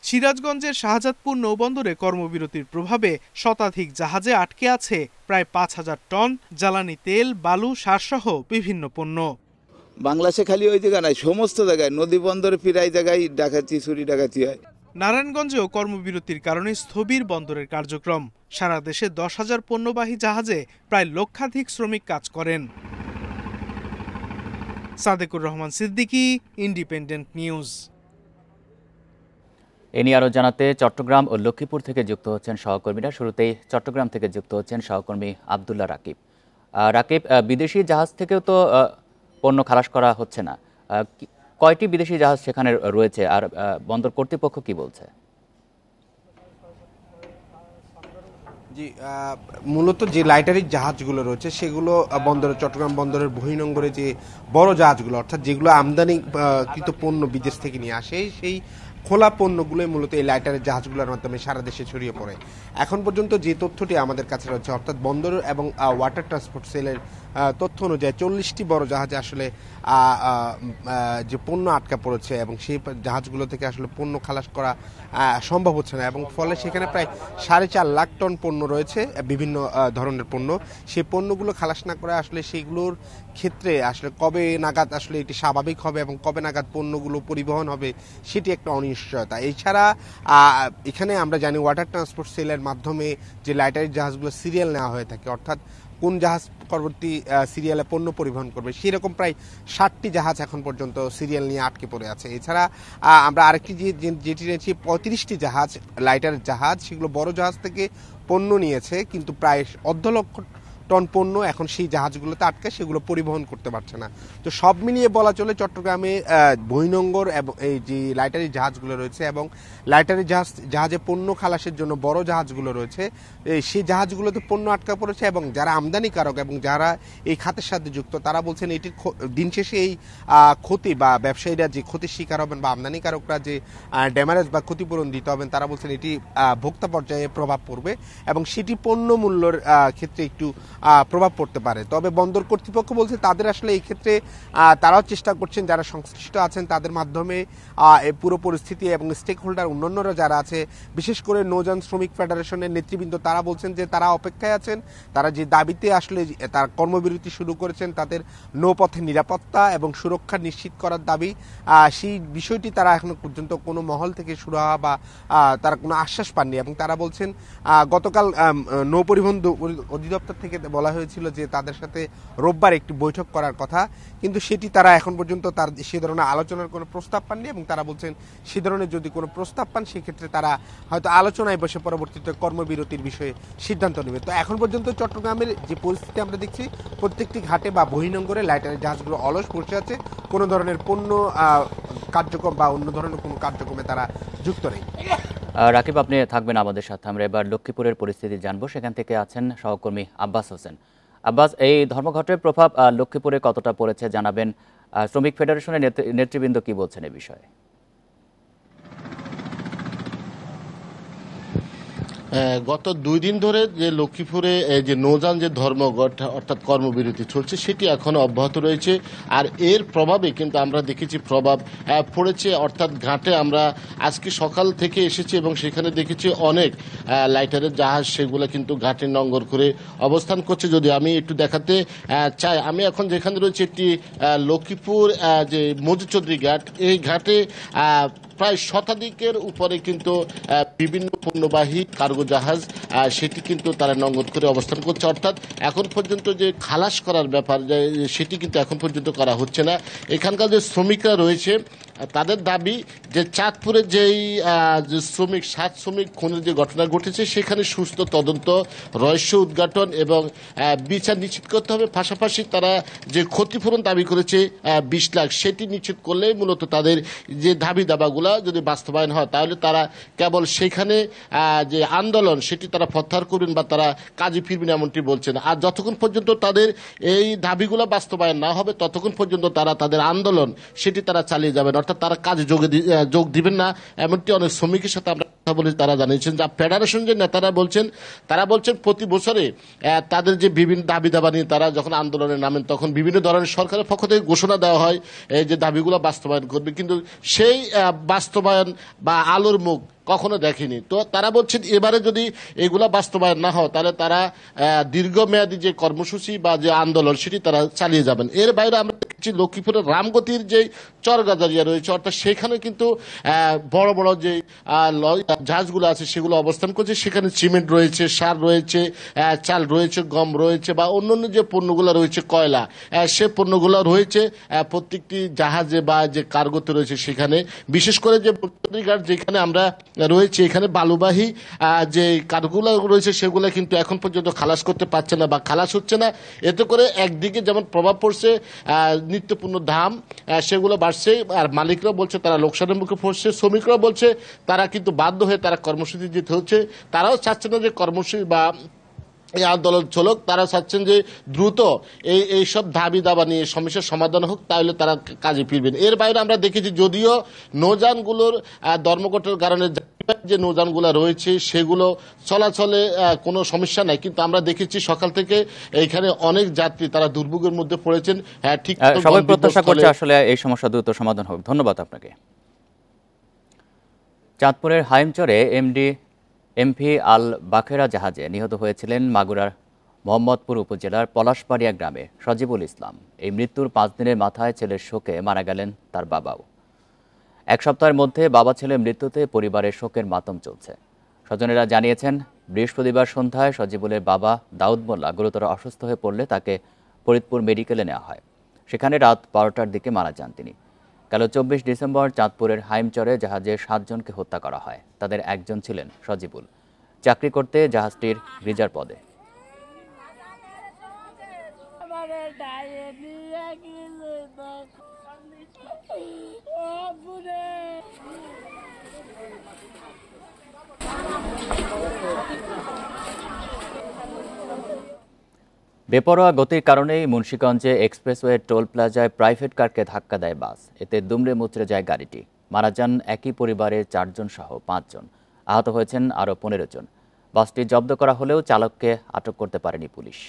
সিরাজগঞ্জের শাহজাদপুর নৌবন্দরে কর্মবিরতির প্রভাবে শতাধিক জাহাজে আটকে আছে প্রায় 5000 টন জ্বালানি তেল, বালু, সারসহ বিভিন্ন পণ্য। বাংলাদেশে খালি ওই জায়গা নাই, সমস্ত জায়গায় নদী বন্দরে প্রায় জায়গায় ডাকাতি, চুরি ডাকাতি হয়। নারায়ণগঞ্জেও কর্মবিরতির কারণে স্থবির বন্দরের কার্যক্রম। সারা দেশে 10,000 পণ্যবাহী জাহাজে প্রায় লক্ষাধিক শ্রমিক কাজ করেন। Sadekur Rahman Siddiqui, Independent News. এ নিয়ে আরও জানাতে চট্টগ্রাম ও লক্ষ্মীপুর থেকে যুক্ত হচ্ছেন সহকর্মীরা। শুরুতেই চট্টগ্রাম থেকে যুক্ত হচ্ছেন সহকর্মী আব্দুল্লাহ রাকিব। রাকিব, বিদেশি জাহাজ থেকেও তো পণ্য খালাস করা হচ্ছে না, কয়টি বিদেশি জাহাজ সেখানে রয়েছে আর বন্দর কর্তৃপক্ষ কি বলছে? জি, মূলত যে লাইটারি জাহাজগুলো রয়েছে সেগুলো বন্দরে, চট্টগ্রাম বন্দরের বহির্নোঙরে যে বড় জাহাজগুলো, অর্থাৎ যেগুলো আমদানিকৃত পণ্য বিদেশ থেকে নিয়ে আসে, সেই খোলা পণ্যগুলোই মূলত এই লাইটারের জাহাজগুলোর মাধ্যমে সারা দেশে ছড়িয়ে পড়ে। এখন পর্যন্ত যে তথ্যটি আমাদের কাছে রয়েছে, অর্থাৎ বন্দর এবং ওয়াটার ট্রান্সপোর্ট সেলের তথ্য অনুযায়ী 40টি বড় জাহাজে আসলে যে পণ্য আটকা পড়েছে এবং সেই জাহাজগুলো থেকে আসলে পণ্য খালাস করা সম্ভব হচ্ছে না, এবং ফলে সেখানে প্রায় 4.5 লাখ টন পণ্য রয়েছে, বিভিন্ন ধরনের পণ্য। সেই পণ্যগুলো খালাস না করে আসলে সেগুলোর ক্ষেত্রে আসলে কবে নাগাদ আসলে এটি স্বাভাবিক হবে এবং কবে নাগাদ পণ্যগুলো পরিবহন হবে সেটি একটা অনিশ্চয়তা। এছাড়া এখানে আমরা জানি ওয়াটার ট্রান্সপোর্ট সেলের মাধ্যমে যে লাইটারি জাহাজগুলো সিরিয়াল নেওয়া হয়ে থাকে, অর্থাৎ কোন জাহাজ পরবর্তী সিরিয়ালে পণ্য পরিবহন করবে, সেই রকম প্রায় 60টি জাহাজ এখন পর্যন্ত সিরিয়াল নিয়ে আটকে পড়ে আছে। এছাড়া আমরা আরেকটি যেটি নিয়েছি 35টি জাহাজ, লাইটার জাহাজ, সেগুলো বড় জাহাজ থেকে পণ্য নিয়েছে, কিন্তু প্রায় 1.5 লক্ষ টন পণ্য এখন সেই জাহাজগুলোতে আটকে, সেগুলো পরিবহন করতে পারছে না। তো সব মিলিয়ে বলা চলে চট্টগ্রামে বহির্নোঙর এবং এই যে লাইটারি জাহাজগুলো রয়েছে এবং লাইটারি জাহাজে পণ্য খালাসের জন্য বড় জাহাজগুলো রয়েছে, সেই জাহাজগুলোতে পণ্য আটকা পড়েছে, এবং যারা আমদানিকারক এবং যারা এই খাতের সাথে যুক্ত তারা বলছেন এটির দিন শেষে এই ক্ষতি বা ব্যবসায়ীরা যে ক্ষতির শিকার হবেন বা আমদানিকারকরা যে ড্যামারেজ বা ক্ষতিপূরণ দিতে হবেন, তারা বলছেন এটি ভোক্তা পর্যায়ে প্রভাব পড়বে এবং সেটি পণ্য মূল্যের ক্ষেত্রে একটু প্রভাব পড়তে পারে। তবে বন্দর কর্তৃপক্ষ বলছে তাদের আসলে এই ক্ষেত্রে তারাও চেষ্টা করছেন, যারা সংশ্লিষ্ট আছেন তাদের মাধ্যমে এই পুরো পরিস্থিতি এবং স্টেক হোল্ডার অন্যান্যরা যারা আছে, বিশেষ করে নৌযান শ্রমিক ফেডারেশনের নেতৃবৃন্দ, তারা বলছেন যে তারা অপেক্ষায় আছেন। তারা যে দাবিতে আসলে তার কর্মবিরতি শুরু করেছেন, তাদের নৌপথে নিরাপত্তা এবং সুরক্ষা নিশ্চিত করার দাবি, সেই বিষয়টি তারা এখনো পর্যন্ত কোনো মহল থেকে শুরু হওয়া বা তারা কোনো আশ্বাস পাননি। এবং তারা বলছেন গতকাল নৌ পরিবহন অধিদপ্তর থেকে বলা হয়েছিল যে তাদের সাথে রোববার একটি বৈঠক করার কথা, কিন্তু সেটি তারা এখন পর্যন্ত তার সে ধরনের আলোচনার কোনো প্রস্তাব পাননি। এবং তারা বলছেন সে ধরনের যদি কোনো প্রস্তাব পান সেক্ষেত্রে তারা হয়তো আলোচনায় বসে পরবর্তীতে কর্মবিরতির বিষয়ে সিদ্ধান্ত নেবে। তো এখন পর্যন্ত চট্টগ্রামের যে পরিস্থিতি আমরা দেখছি, প্রত্যেকটি ঘাটে বা বহির্নোঙরে লাইটারের জাহাজগুলো অলস বসে আছে, কোনো ধরনের পণ্য কার্যক্রম বা অন্য ধরনের কোনো কার্যক্রমে তারা যুক্ত নেই। রাকিব, আপনি থাকবেন আমাদের সাথে। আমরা এবার লক্ষ্মীপুরের পরিস্থিতি জানবো। সেখান থেকে আছেন সহকর্মী আব্বাস হোসেন। আব্বাস, এই ধর্মঘটের প্রভাব লক্ষ্মীপুরে কতটা পড়েছে জানাবেন। শ্রমিক ফেডারেশনের নেতৃবৃন্দ কি বলছেন এ বিষয়ে? গত 2 দিন ধরে যে লক্ষ্মীপুরে যে নৌযান যে ধর্মঘট অর্থাৎ কর্মবিরতি চলছে সেটি এখনো অব্যাহত রয়েছে। আর এর প্রভাবে কিন্তু আমরা দেখেছি প্রভাব পড়েছে, অর্থাৎ ঘাটে আমরা আজকে সকাল থেকে এসেছি এবং সেখানে দেখেছি অনেক লাইটারের জাহাজ, সেগুলো কিন্তু ঘাটে নঙ্গর করে অবস্থান করছে। যদি আমি একটু দেখাতে চাই, আমি এখন যেখানে রয়েছে একটি লক্ষ্মীপুর যে মধুচৌধুরী ঘাট, এই ঘাটে প্রায় শতাধিকের উপরে কিন্তু বিভিন্ন পণ্যবাহী কার্গো জাহাজ সেটি কিন্তু তারা নঙ্গর করে অবস্থান করছে। অর্থাৎ এখন পর্যন্ত যে খালাস করার ব্যাপার সেটি কিন্তু এখন পর্যন্ত করা হচ্ছে না। এখানকার যে শ্রমিকরা রয়েছে তাদের দাবি যে চাঁদপুরের যেই শ্রমিক 7 শ্রমিক খুনের যে ঘটনা ঘটেছে সেখানে সুস্থ তদন্ত, রহস্য উদ্ঘাটন এবং বিচার নিশ্চিত করতে হবে। পাশাপাশি তারা যে ক্ষতিপূরণ দাবি করেছে 20 লাখ, সেটি নিশ্চিত করলে মূলত তাদের যে দাবি দাবাগুলো যদি বাস্তবায়ন হয় তাহলে তারা কেবল সেখানে যে আন্দোলন সেটি তারা প্রত্যাহার করবেন বা তারা কাজে ফিরবেন এমনটি বলছেন। আর যতক্ষণ পর্যন্ত তাদের এই দাবিগুলো বাস্তবায়ন না হবে ততক্ষণ পর্যন্ত তারা তাদের আন্দোলন সেটি তারা চালিয়ে যাবেন, অর্থাৎ তারা কাজে যোগ দিবেন না, এমনটি অনেক শ্রমিকের সাথে আমরা কথা বলে তারা জানিয়েছেন। যা ফেডারেশন যে নেতারা বলছেন, তারা বলছেন প্রতি বছরে তাদের যে বিভিন্ন দাবি দাবা নিয়ে তারা যখন আন্দোলনে নামেন তখন বিভিন্ন ধরনের সরকারের পক্ষ থেকে ঘোষণা দেওয়া হয় যে দাবিগুলো বাস্তবায়ন করবে, কিন্তু সেই বাস্তবায়ন বা আলোর মুখ কখনো দেখেনি। তো তারা বলছেন এবারে যদি এগুলা বাস্তবায়ন না হয় তাহলে তারা দীর্ঘমেয়াদী যে কর্মসূচি বা যে আন্দোলন সেটি তারা চালিয়ে যাবেন। এর বাইরে আমরা দেখছি লক্ষ্মীপুরের রামগতির যে চরগাজারিয়া রয়েছে, অর্থাৎ সেখানে কিন্তু বড় বড় যে জাহাজগুলো আছে সেগুলো অবস্থান করছে। সেখানে সিমেন্ট রয়েছে, সার রয়েছে, চাল রয়েছে, গম রয়েছে বা অন্যান্য যে পণ্যগুলো রয়েছে, কয়লা, সে পণ্যগুলো রয়েছে প্রত্যেকটি জাহাজে বা যে কার্গোতে রয়েছে সেখানে। বিশেষ করে যে যেখানে আমরা রয়েছে এখানে বালুবাহী যে কার্গোগুলো রয়েছে সেগুলো কিন্তু এখন পর্যন্ত খালাস করতে পারছে না বা খালাস হচ্ছে না। এতে করে একদিকে যেমন প্রভাব পড়ছে নিত্যপণ্য দাম সেগুলো বাড়ছে, আর মালিকরা বলছে তারা লোকসানের মুখে পড়ছে, শ্রমিকরা বলছে তারা কিন্তু বাধ্য হয়ে তারা কর্মসূচি যেতে হচ্ছে। তারাও চাচ্ছে না যে কর্মসূচি বা এই আন্দোলন চলুক, তারা চাচ্ছেন যে দ্রুত এইসব দাবি দাবা নিয়ে সমস্যার সমাধান হোক, তাহলে তারা কাজে ফিরবেন। এর বাইরে আমরা দেখেছি যদিও নৌযানগুলোর ধর্মঘটের কারণে যে নৌযানগুলো রয়েছে সেগুলো চলাচলে কোনো সমস্যা নাই, কিন্তু আমরা দেখেছি সকাল থেকে এইখানে অনেক যাত্রী তারা দুর্ভোগের মধ্যে পড়েছেন। ঠিক সবাই প্রত্যাশা করছে আসলে এই সমস্যা দ্রুত সমাধান হোক। ধন্যবাদ আপনাকে। চাঁদপুরের হাইমচরে এমভি আল বাখেরা জাহাজে নিহত হয়েছিলেন মাগুরার মোহাম্মদপুর উপজেলার পলাশবাড়িয়া গ্রামে সজিবুল ইসলাম। এই মৃত্যুর 5 দিনের মাথায় ছেলের শোকে মারা গেলেন তার বাবাও। 1 সপ্তাহের মধ্যে বাবা ছেলের মৃত্যুতে পরিবারের শোকের মাতম চলছে। স্বজনেরা জানিয়েছেন বৃহস্পতিবার সন্ধ্যায় সজিবুলের বাবা দাউদ মোল্লা গুরুতর অসুস্থ হয়ে পড়লে তাকে ফরিদপুর মেডিকেলে নেওয়া হয়। সেখানে রাত 12টার দিকে মারা যান তিনি। গেল 24 ডিসেম্বর চাঁদপুরের হাইমচরে জাহাজে 7 জনকে হত্যা করা হয়। তাদের একজন ছিলেন সজিবুল, চাকরি করতে জাহাজটির ব্রিজার পদে। বেপরোয়া গতির কারণেই মুন্সিগঞ্জে এক্সপ্রেসওয়ে টোল প্লাজায় প্রাইভেট কারকে ধাক্কা দেয় বাস। এতে দুমড়ে মুচড়ে যায় গাড়িটি। মারা যান একই পরিবারের 4 জন সহ 5 জন। আহত হয়েছেন আরও 15 জন। বাসটি জব্দ করা হলেও চালককে আটক করতে পারেনি পুলিশ।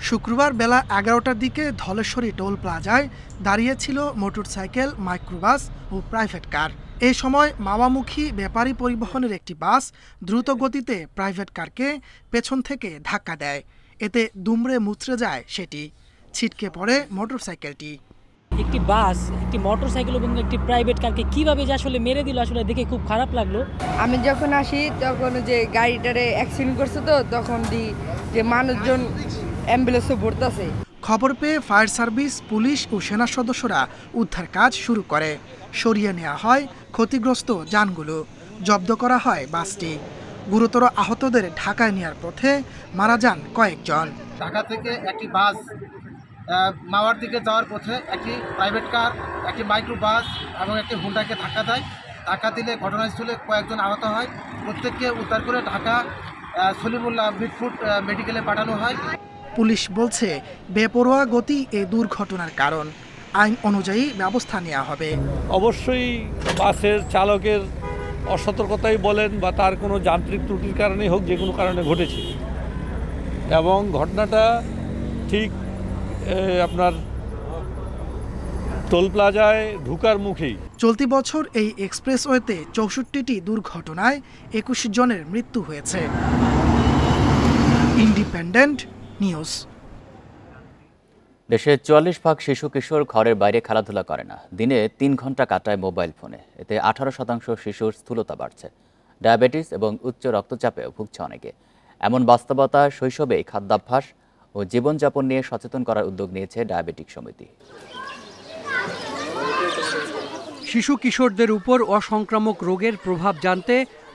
শুক্রবার বেলা 11টার দিকে ধলেশ্বরী টোল প্লাজায় দাঁড়িয়েছিল মোটরসাইকেল, মাইক্রোবাস ও প্রাইভেট কার। এ সময় মাওয়ামুখী ব্যাপারী পরিবহনের একটি বাস দ্রুত গতিতে প্রাইভেট কারকে পেছন থেকে ধাক্কা দেয়। এতে দুমড়ে মুচড়ে যায় সেটি, ছিটকে পড়ে মোটরসাইকেলটি। একটি বাস, একটি মোটরসাইকেল এবং একটি প্রাইভেট কারকে কিভাবে যে আসলে মেরে দিল, আসলে দেখে খুব খারাপ লাগলো। আমি যখন আসি তখন যে গাড়িটারে অ্যাক্সিডেন্ট করছে, তো তখন যে মানুষজন অ্যাম্বুলেন্সে ভরতেছে। খবর পেয়ে ফায়ার সার্ভিস, পুলিশ ও সেনা সদস্যরা উদ্ধার কাজ শুরু করে। সরিয়ে নেওয়া হয় ক্ষতিগ্রস্ত যানগুলো, জব্দ করা হয় বাসটি। গুরুতর আহতদের ঢাকায় নেওয়ার পথে মারা যান কয়েকজন। ঢাকা থেকে একটি বাস মাওয়ার দিকে যাওয়ার পথে একটি প্রাইভেট কার, একটি মাইক্রো বাস এবং একটি হুন্ডাকে ধাক্কা দেয়। ধাক্কা দিলে ঘটনাস্থলে কয়েকজন আহত হয়। প্রত্যেককে উদ্ধার করে ঢাকা সলিমুল্লাহ মিটফুট মেডিকেলে পাঠানো হয়। পুলিশ বলছে বেপরোয়া গতি এই দুর্ঘটনার কারণ। আইন অনুযায়ী ব্যবস্থা নেওয়া হবে। অবশ্যই বাসের চালকের অসতর্কতাই বলেন বা তার কোনো যান্ত্রিক ত্রুটির কারণেই হোক, যে কোনো কারণে ঘটেছে এবং ঘটনাটা ঠিক আপনার টোল প্লাজায় ঢুকার মুখেই। চলতি বছর এই এক্সপ্রেসওয়েতে 64টি দুর্ঘটনায় 21 জনের মৃত্যু হয়েছে। Independent news. দেশে 44% শিশু কিশোর ঘরের বাইরে খেলাধুলা করে না। দিনে 3 ঘন্টা কাটায় মোবাইল ফোনে। এতে 18% শিশুর স্থূলতা বাড়ছে। ডায়াবেটিস এবং উচ্চ রক্তচাপেও ভুগছে অনেকে। এমন বাস্তবতা শৈশবেই খাদ্যাভ্যাস ও জীবনযাপন নিয়ে সচেতন করার উদ্যোগ নিয়েছে ডায়াবেটিক সমিতি। শিশু কিশোরদের উপর অসংক্রামক রোগের প্রভাব জানতে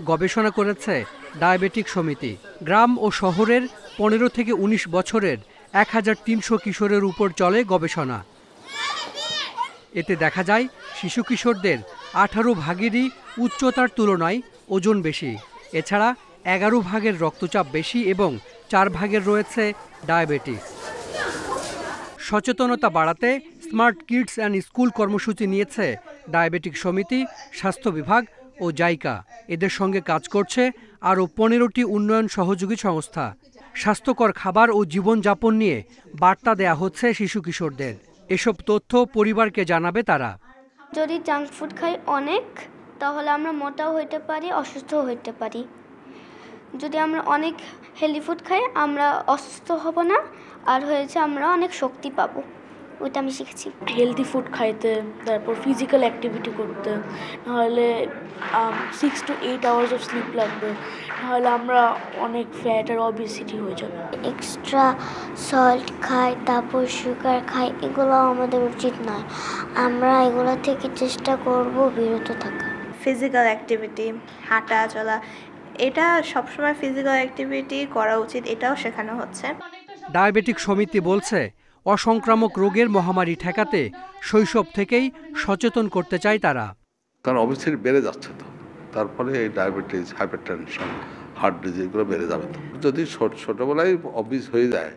গবেষণা করেছে ডায়াবেটিক সমিতি। গ্রাম ও শহরের 15 থেকে 19 বছরের 1300 কিশোরের উপর চলে গবেষণা। এতে দেখা যায় শিশু কিশোরদের 18 ভাগেরই উচ্চতার তুলনায় ওজন বেশি। এছাড়া 11 ভাগের রক্তচাপ বেশি এবং 4 ভাগের রয়েছে ডায়াবেটিস। সচেতনতা বাড়াতে স্মার্ট কিডস অ্যান্ড স্কুল কর্মসূচি নিয়েছে ডায়াবেটিক সমিতি, স্বাস্থ্য বিভাগ ও জাইকা। এদের সঙ্গে কাজ করছে আরও 15টি উন্নয়ন সহযোগী সংস্থা। স্বাস্থ্যকর খাবার ও জীবনযাপন নিয়ে বার্তা দেয়া হচ্ছে শিশু কিশোরদের। এসব তথ্য পরিবারকে জানাবে তারা। যদি জাঙ্ক ফুড খাই অনেক, তাহলে আমরা মোটাও হইতে পারি, অসুস্থও হইতে পারি। যদি আমরা অনেক হেলদি ফুড খাই, আমরা অসুস্থ হব না, আর হয়েছে আমরা অনেক শক্তি পাবো। ওইটা আমি শিখেছি। হেলদি ফুড খাইতে, তারপর ফিজিক্যাল অ্যাক্টিভিটি করতে, নাহলে 6 to 8 hours অফ স্লিপ লাগবে, নাহলে আমরা অনেক ফ্যাট আর অবেসিটি হয়ে যাবে। এক্সট্রা সল্ট খাই, তারপর সুগার খাই, এগুলো আমাদের উচিত নয়। আমরা এগুলো থেকে চেষ্টা করব বিরত থাকা। ফিজিক্যাল অ্যাক্টিভিটি, হাঁটা চলা, এটা সবসময় ফিজিক্যাল অ্যাক্টিভিটি করা উচিত, এটাও শেখানো হচ্ছে। ডায়াবেটিক সমিতি বলছে অসংক্রামক রোগের মহামারী ঠেকাতে শৈশব থেকেই সচেতন করতে চায় তারা। কারণ অবস্থিতি বেড়ে যাচ্ছে, তো তারপরে এই ডায়াবেটিস, হাইপারটেনশন, হার্ট ডিজিজ এগুলো বেড়ে যাবে। তো যদি ছোটবেলায় অবিস হয়ে যায়,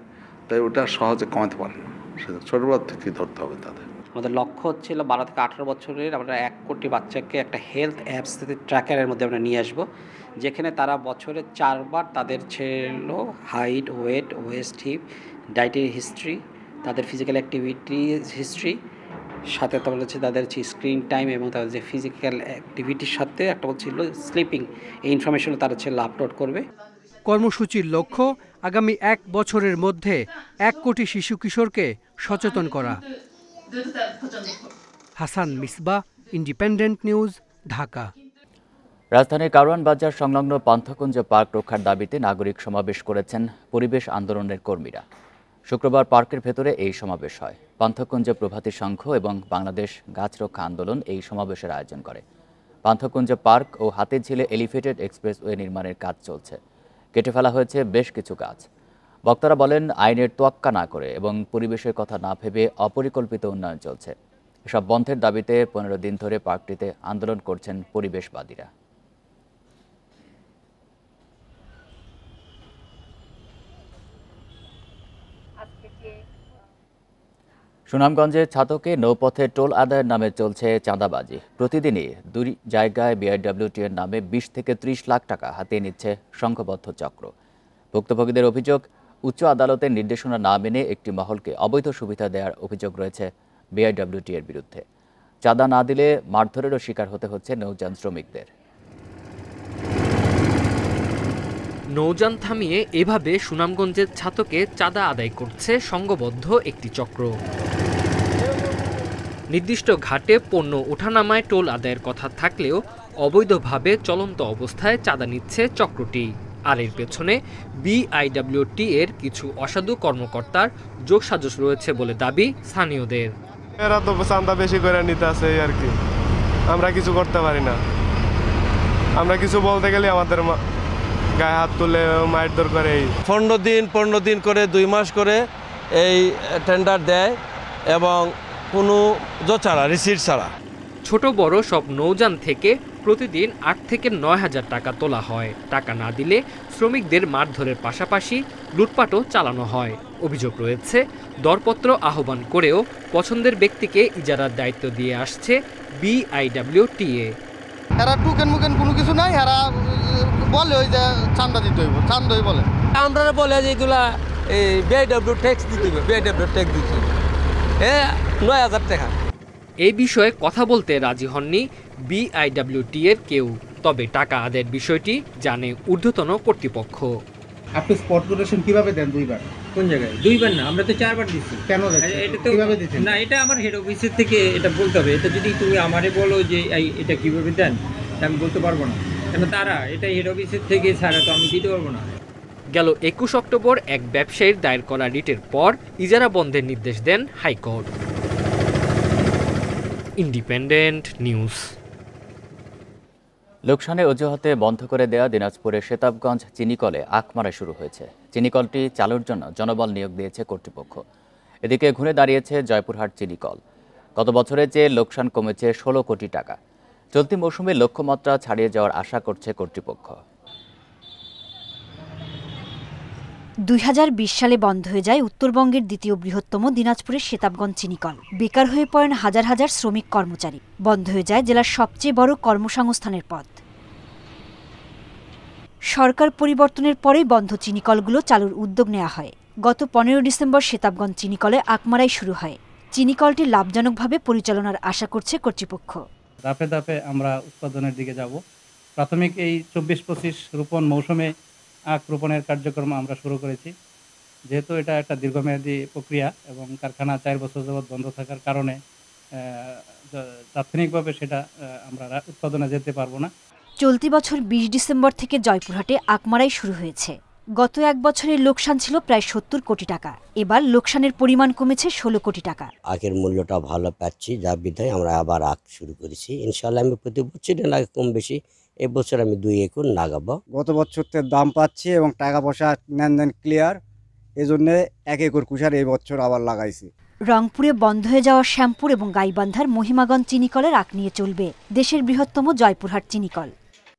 তাই ওটা সহজে কমাতে পারে না, সেটা ছোটবেলা থেকেই ধরতে হবে তাদের। আমাদের লক্ষ্য হচ্ছিল 12 থেকে 18 বছরের আমরা 1 কোটি বাচ্চাকে একটা হেলথ অ্যাপস ট্র্যাকারের মধ্যে আমরা নিয়ে আসবো, যেখানে তারা বছরে 4 বার তাদের ছিল height, weight, waist, hip, dietary history, তাদের ফিজিক্যাল অ্যাক্টিভিটি হিস্ট্রি, সাথে তারপর হচ্ছে তাদের স্ক্রিন টাইম এবং তাদের যে ফিজিক্যাল অ্যাক্টিভিটির সাথে একটা বলছিল স্লিপিং, এই ইনফরমেশন তারা ছিল আপলোড করবে। কর্মসূচির লক্ষ্য আগামী 1 বছরের মধ্যে 1 কোটি শিশু কিশোরকে সচেতন করা। Hasan Misbah, independent news, Dhaka. রাজধানীর কারওয়ান বাজার সংলগ্ন পান্থকুঞ্জ পার্ক রক্ষার দাবিতে নাগরিক সমাবেশ করেছেন পরিবেশ আন্দোলনের কর্মীরা। শুক্রবার পার্কের ভেতরে এই সমাবেশ হয়। পান্থকুঞ্জ প্রভাতী সংঘ এবং বাংলাদেশ গাছ রক্ষা আন্দোলন এই সমাবেশের আয়োজন করে। পান্থকুঞ্জ পার্ক ও হাতিঝিলে এলিভেটেড এক্সপ্রেসওয়ে নির্মাণের কাজ চলছে। কেটে ফেলা হয়েছে বেশ কিছু গাছ। বক্তারা বলেন, আইনের তোয়াক্কা না করে এবং পরিবেশের কথা না ভেবে অপরিকল্পিত উন্নয়ন চলছে। এসব বন্ধের দাবিতে 15 দিন ধরে পার্কটিতে আন্দোলন করছেন পরিবেশবাদীরা। সুনামগঞ্জের ছাতকে নৌপথে টোল আদায়ের নামে চলছে চাঁদাবাজি। প্রতিদিনই 2 জায়গায় বিআরডব্লিউটি-এর নামে 20 থেকে 30 লাখ টাকা হাতিয়ে নিচ্ছে সংঘবদ্ধ চক্র। ভুক্তভোগীদের অভিযোগ, উচ্চ আদালতের নির্দেশনা না মেনে একটি মহলকে অবৈধ সুবিধা দেওয়ার অভিযোগ রয়েছে বিআইডব্লিউটি এর বিরুদ্ধে। চাঁদা না দিলে মারধরেরও শিকার হতে হচ্ছে নৌযান শ্রমিকদের। নৌযান থামিয়ে এভাবে সুনামগঞ্জের ছাতকে চাঁদা আদায় করছে সংঘবদ্ধ একটি চক্র। নির্দিষ্ট ঘাটে পণ্য ওঠানামায় টোল আদায়ের কথা থাকলেও অবৈধভাবে চলন্ত অবস্থায় চাঁদা নিচ্ছে চক্রটি। আর এর পেছনে বিআইডব্লিউটি এর কিছু অসাধু কর্মকর্তার যোগসাজশ রয়েছে বলে দাবি স্থানীয়দের। এরা তো চাঁদা বেশি করে নিতে আছে আর কি, আমরা কিছু করতে পারি না। আমরা কিছু বলতে গেলে আমাদের গায়ে হাত তুলে মারধর করে। 15 দিন করে 2 মাস করে এই টেন্ডার দেয় এবং কোনো ছাড়া রিসিট ছাড়া। ছোট বড় সব নৌযান থেকে প্রতিদিন 8 থেকে 9 হাজার টাকা তোলা হয়। টাকা না দিলে শ্রমিকদের মারধরের পাশাপাশি লুটপাটও চালানো হয়। অভিযোগ রয়েছে দরপত্র আহ্বান করেও পছন্দের ব্যক্তিকে ইজারার দায়িত্ব দিয়ে আসছে বিআইডব্লিউটিএ। এরা টুকেন মুকেন কোনো কিছু নাই, এরা বলে ওই যে চান্দা দিতে হইব, চান্দাই বলে। আমরা বলে যে এগুলা এই বিআইডব্লিউ ট্যাক্স দিতে হবে, বিআইডব্লিউ ট্যাক্স দিতে হবে 9,000 টাকা। এই বিষয়ে কথা বলতে রাজি হননি বিআইডব্লিউটি এর কেউ। তবে টাকা আদায়ের বিষয়টি জানে ঊর্ধ্বতন কর্তৃপক্ষ। আপনি স্পট কোটেশন কিভাবে দেন? 2 বার? কোন জায়গায়? 2 বার না, আমরা তো 4 বার দিচ্ছি। কেন এটা তো কিভাবে দিচ্ছেন? না, এটা আমার হেড অফিসের থেকে এটা বলতে হবে। এটা যদি তুমি আমারে বলো যে এটা কিভাবে দেন, আমি বলতে পারবো না, কেন তারা এটা হেড অফিসের থেকে ছাড়া তো আমি দিতে পারবো না। গেল 21 অক্টোবর এক ব্যবসায়ীর দায়ের করা রিটের পর ইজারা বন্ধের নির্দেশ দেন হাইকোর্ট। Independent news. লোকসানের অজুহাতে বন্ধ করে দেয়া দিনাজপুরের শেতাবগঞ্জ চিনিকলে আখমারা শুরু হয়েছে। চিনিকলটি চালুর জন্য জনবল নিয়োগ দিয়েছে কর্তৃপক্ষ। এদিকে ঘুরে দাঁড়িয়েছে জয়পুরহাট চিনিকল। গত বছরের চেয়ে লোকসান কমেছে 16 কোটি টাকা। চলতি মৌসুমে লক্ষ্যমাত্রা ছাড়িয়ে যাওয়ার আশা করছে কর্তৃপক্ষ। 2020 সালে বন্ধ হয়ে যায় উত্তরবঙ্গের দ্বিতীয় বৃহত্তম দিনাজপুরের শেতাবগঞ্জ চিনিকল। বেকার হয়ে পড়েন হাজার হাজার শ্রমিক কর্মচারী। বন্ধ হয়ে যায় জেলার সবচেয়ে বড় কর্মসংস্থানের পথ। সরকার পরিবর্তনের পরেই বন্ধ চিনিকলগুলো চালুর উদ্যোগ নেওয়া হয়। গত 15 ডিসেম্বর শেতাবগঞ্জ চিনিকলে আখমারাই শুরু হয়। চিনিকলটি লাভজনকভাবে পরিচালনার আশা করছে কর্তৃপক্ষ। ধাপে ধাপে আমরা উৎপাদনের দিকে যাব। প্রাথমিক এই 24-25 রোপণ মৌসুমে আখ রোপণের কার্যক্রম আমরা শুরু করেছি। যেহেতু এটা একটা দীর্ঘমেয়াদী প্রক্রিয়া এবং কারখানা 4 বছর যাবৎ বন্ধ থাকার কারণে তাৎক্ষণিকভাবে সেটা আমরা উৎপাদনে যেতে পারবো না। চলতি বছর 20 ডিসেম্বর থেকে জয়পুরহাটে আখমারাই শুরু হয়েছে। গত এক বছরের লোকসান ছিল প্রায় 70 কোটি টাকা। এবার লোকসানের পরিমাণ কমেছে 16 কোটি টাকা। আখের মূল্যটা ভালো পাচ্ছি, যা বিধায় আমরা আবার আখ শুরু করেছি। ইনশাআল্লাহ আমি প্রতি বছরই না কম বেশি এবছর আমি 2 একর লাগাবো। গত বছর দাম পাচ্ছি এবং টাকা পয়সা নেন ক্লিয়ার, এজন্য 1 একর কুশার এই বছর আবার লাগাইছি। রংপুরে বন্ধ হয়ে যাওয়া শ্যামপুর এবং গাইবান্ধার মহিমাগঞ্জ চিনিকলের আখ নিয়ে চলবে দেশের বৃহত্তম জয়পুরহাট চিনিকল।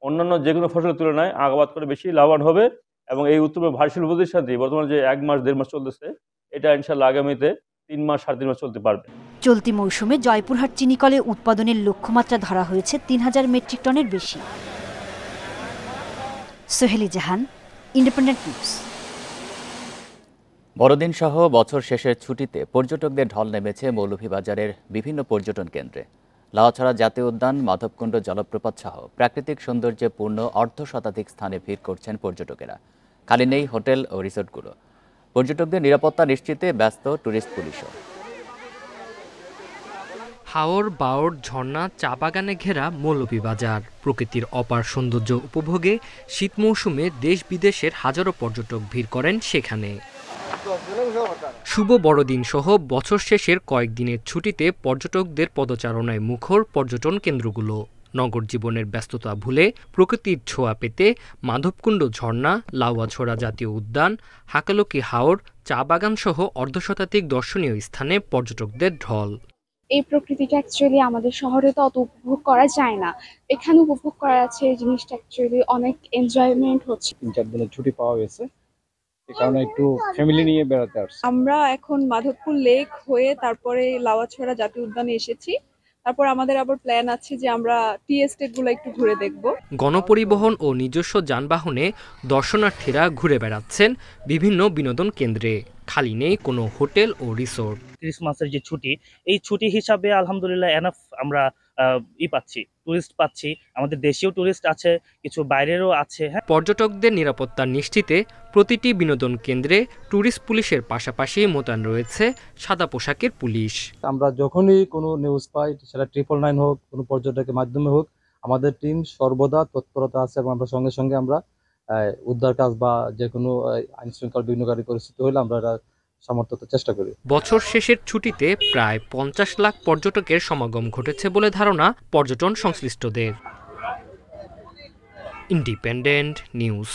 অন্যান্য যে কোনো ফসলের তুলনায় আখ আবাদ করে বেশি লাভবান হবে এবং এই উত্তরবঙ্গ ভারী শিল্প প্রতিষ্ঠানটি বর্তমানে যে 1 মাস 1.5 মাস চলতেছে, এটা ইনশাআল্লাহ আগামীতে 3 মাস 3.5 মাস চলতে পারবে। চলতি মৌসুমে জয়পুরহাট চিনিকলে উৎপাদনের লক্ষ্যমাত্রা ধরা হয়েছে 3000 মেট্রিক টনের বেশি। সোহেলি জাহান, ইন্ডিপেন্ডেন্ট নিউজ। বড়দিন সহ বছর শেষের ছুটিতে পর্যটকদের ঢল নেমেছে মৌলভীবাজারের বিভিন্ন পর্যটন কেন্দ্রে। লাউয়াছড়া জাতীয় উদ্যান, মাধবকুণ্ড জলপ্রপাত সহ প্রাকৃতিক সৌন্দর্যে পূর্ণ 1/2 স্থানে ভিড় করছেন পর্যটকেরা। খালি নেই হোটেল ও রিসোর্টগুলো। পর্যটকদের নিরাপত্তা নিশ্চিতে ব্যস্ত ট্যুরিস্ট পুলিশও। হাওর, বাওড়, ঝর্ণা, চা বাগানে ঘেরা মৌলভীবাজার। প্রকৃতির অপার সৌন্দর্য উপভোগে শীত মৌসুমে দেশ বিদেশের হাজারো পর্যটক ভিড় করেন সেখানে। শুভ বড়দিন সহ বছর শেষের কয়েকদিনের ছুটিতে পর্যটকদের পদচারণায় মুখর পর্যটন কেন্দ্রগুলো। নগর জীবনের ব্যস্ততা ভুলে প্রকৃতির ছোঁয়া পেতে মাধবকুণ্ড ঝর্ণা, লাউয়াছড়া জাতীয় উদ্যান, হাকালুকি হাওর, চা বাগান সহ 1/2 দর্শনীয় স্থানে পর্যটকদের ঢল। এই প্রকৃতিটা অ্যাকচুয়ালি আমাদের শহরে তো অত উপভোগ করা যায় না, এখানে উপভোগ করা যাচ্ছে। এই জিনিসটা অ্যাকচুয়ালি অনেক এনজয়মেন্ট হচ্ছে। 3-4 দিনের ছুটি পাওয়া গেছে, এই কারণে একটু ফ্যামিলি নিয়ে বেড়াতে আসছি। আমরা এখন মাধবপুর লেক হয়ে তারপরে লাউয়াছড়া জাতীয় উদ্যানে এসেছি। তারপর আমাদের আবার প্ল্যান আছে যে আমরা টি এস্টেটগুলো একটু ঘুরে দেখব। গণপরিবহন ও নিজস্ব যানবাহনে দর্শনার্থীরা ঘুরে বেড়াচ্ছেন বিভিন্ন বিনোদন কেন্দ্রে। খালি নেই কোনো হোটেল ও রিসোর্ট। ক্রিসমাসের যে ছুটি, এই ছুটি হিসাবে আলহামদুলিল্লাহ এনাফ আমরা পাচ্ছি, টুরিস্ট পাচ্ছি। আমাদের দেশীয় টুরিস্ট আছে, কিছু বাইরেরও আছে। হ্যাঁ, পর্যটকদের নিরাপত্তা নিশ্চিতে প্রতিটি বিনোদন কেন্দ্রে ট্যুরিস্ট পুলিশের পাশাপাশি মোতায়েন রয়েছে সাদা পোশাকের পুলিশ। আমরা যখনই কোনো নিউজ পাই, সেটা 999 হোক, কোনো পর্যটকের মাধ্যমে হোক, আমাদের টিম সর্বদা তৎপরতা আছে এবং আমরা সঙ্গে সঙ্গে আমরা উদ্ধার কাজ বা যে কোনো আইন শৃঙ্খলা বিঘ্নকারী পরিস্থিতি হলে আমরা এটা সামর্থ্য চেষ্টা করি। বছর শেষের ছুটিতে প্রায় 50 লাখ পর্যটকের সমাগম ঘটেছে বলে ধারণা পর্যটন সংশ্লিষ্টদের। Independent news.